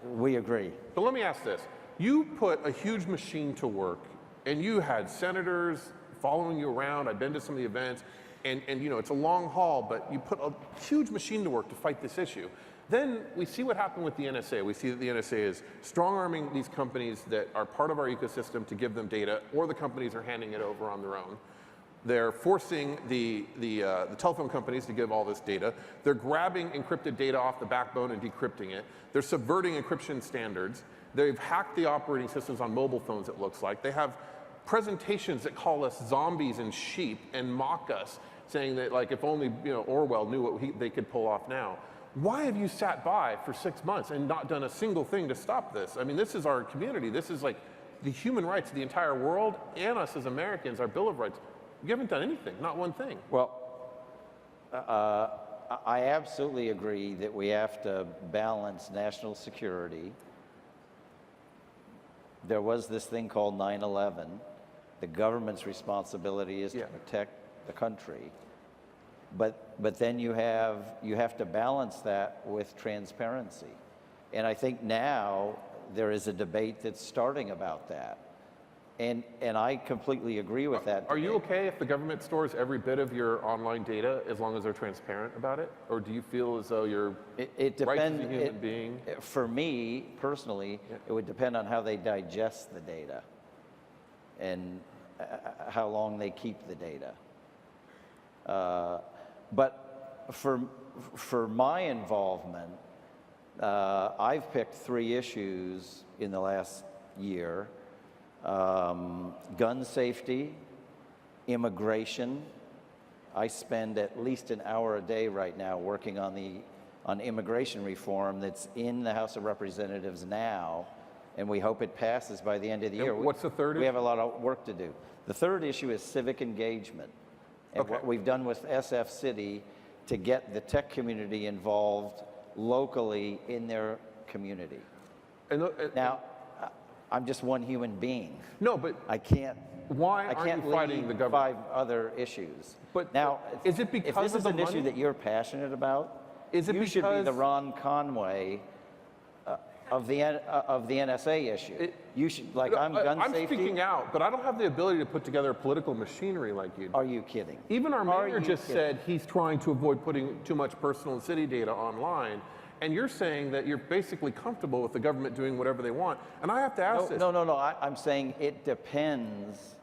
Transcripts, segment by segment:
We agree. But let me ask this. You put a huge machine to work, and you had senators following you around. I've been to some of the events, and you know, it's a long haul, but you put a huge machine to work to fight this issue. Then we see what happened with the NSA. We see that the NSA is strong-arming these companies that are part of our ecosystem to give them data, or the companies are handing it over on their own. They're forcing the telephone companies to give all this data. They're grabbing encrypted data off the backbone and decrypting it. They're subverting encryption standards. They've hacked the operating systems on mobile phones, it looks like. They have presentations that call us zombies and sheep and mock us, saying that, like, if only Orwell knew what they could pull off now. Why have you sat by for 6 months and not done a single thing to stop this? I mean, this is our community. This is like the human rights of the entire world and us as Americans, our Bill of Rights. You haven't done anything, not one thing. Well, I absolutely agree that we have to balance national security. There was this thing called 9/11. The government's responsibility is to protect the country. But then you have to balance that with transparency. And I think now there is a debate that's starting about that. And I completely agree with that. Are you okay if the government stores every bit of your online data as long as they're transparent about it? Or do you feel as though you're right as a human being? For me, personally, it would depend on how they digest the data and how long they keep the data. But for my involvement, I've picked 3 issues in the last year. Gun safety, immigration. I spend at least an hour a day right now working on immigration reform that's in the House of Representatives now, and we hope it passes by the end of the year. What's the third issue? We have a lot of work to do. The third issue is civic engagement, and what we've done with SF City to get the tech community involved locally in their community. Now, I'm just one human being. No, but I can't. Why aren't you fighting the government? 5 other issues. But now, is it because if this is an issue that you're passionate about, you should be the Ron Conway of the NSA issue. You should, like, I'm gun safety. I'm speaking out, but I don't have the ability to put together political machinery like you do. Are you kidding? Even our mayor just said he's trying to avoid putting too much personal and city data online. And you're saying that you're basically comfortable with the government doing whatever they want. And I have to ask this. No. I'm saying it depends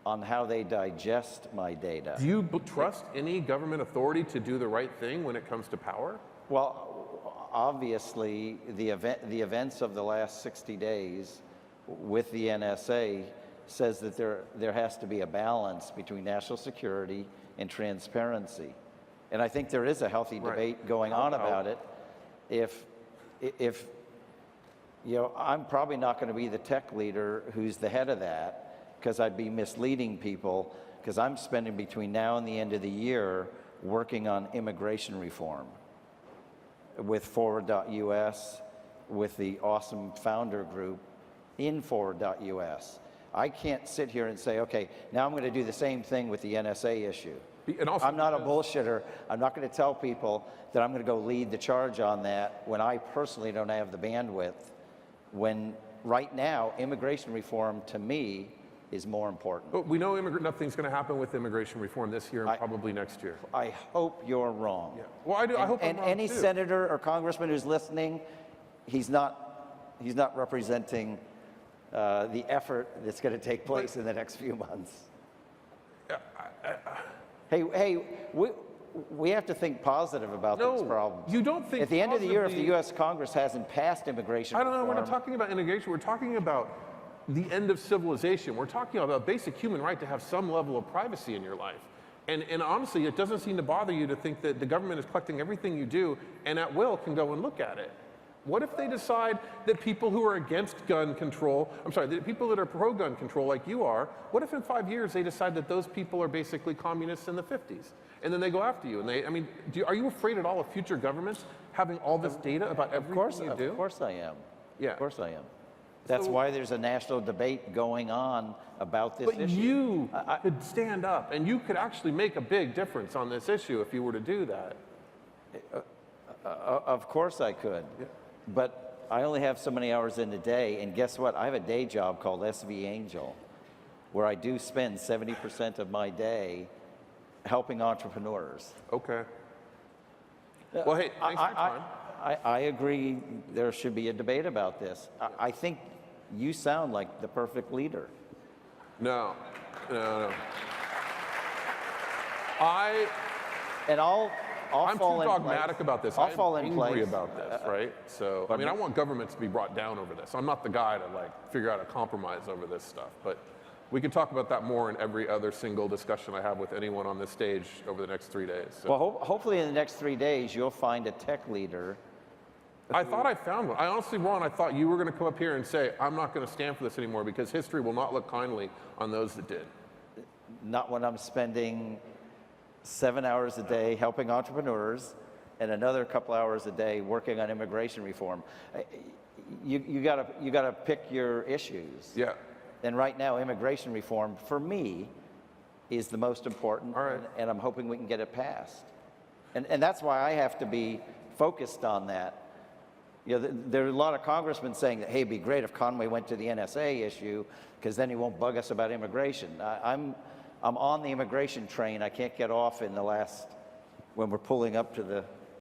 on how they digest my data. Do you trust any government authority to do the right thing when it comes to power? Well, obviously, the events of the last 60 days with the NSA says that there has to be a balance between national security and transparency. And I think there is a healthy debate going on about it. If I'm probably not going to be the tech leader who's the head of that, because I'd be misleading people, because I'm spending between now and the end of the year working on immigration reform with Forward.us, with the awesome founder group in Forward.us. I can't sit here and say, okay, now I'm going to do the same thing with the NSA issue. I'm not a bullshitter. I'm not going to tell people that I'm going to go lead the charge on that when I personally don't have the bandwidth. When right now, immigration reform to me is more important. But we know nothing's going to happen with immigration reform this year and probably next year. I hope you're wrong. Yeah. Well, I do. I hope I'm wrong any too. Senator or congressman who's listening, he's not representing the effort that's going to take place in the next few months. Hey, we have to think positive about these problems. You don't think at the end of the year, if the U.S. Congress hasn't passed immigration reform, I don't know, we're not talking about immigration, we're talking about the end of civilization. We're talking about a basic human right to have some level of privacy in your life. And honestly, it doesn't seem to bother you to think that the government is collecting everything you do and at will can go and look at it. What if they decide that people who are against gun control, the people that are pro-gun control like you are, what if in 5 years they decide that those people are basically communists in the 50s? And then they go after you. And are you afraid at all of future governments having all this data about everything you do? Of course I am. Yeah. Of course I am. That's why there's a national debate going on about this issue. But you could stand up and you could actually make a big difference on this issue if you were to do that. Of course I could. Yeah. But I only have so many hours in a day, and guess what? I have a day job called SV Angel, where I do spend 70% of my day helping entrepreneurs. Okay. Well, hey, thanks for your time. I agree there should be a debate about this. I think you sound like the perfect leader. No. And I'll I'm fall too in dogmatic place. about this. I'll I'm fall in angry place. about this, right? So, I mean, I want government to be brought down over this. I'm not the guy to like figure out a compromise over this stuff, but we can talk about that more in every other single discussion I have with anyone on this stage over the next 3 days. So. Well, hopefully in the next 3 days, you'll find a tech leader. I thought I found one. I honestly, Ron, I thought you were going to come up here and say, I'm not going to stand for this anymore because history will not look kindly on those that did. Not when I'm spending 7 hours a day helping entrepreneurs and another couple hours a day working on immigration reform. You gotta pick your issues. Yeah. And right now, immigration reform, for me, is the most important, All right. and I'm hoping we can get it passed. And that's why I have to be focused on that. You know, there are a lot of congressmen saying that, hey, it'd be great if Conway went to the NSA issue, because then he won't bug us about immigration. I'm on the immigration train. I can't get off in the last, when we're pulling up to the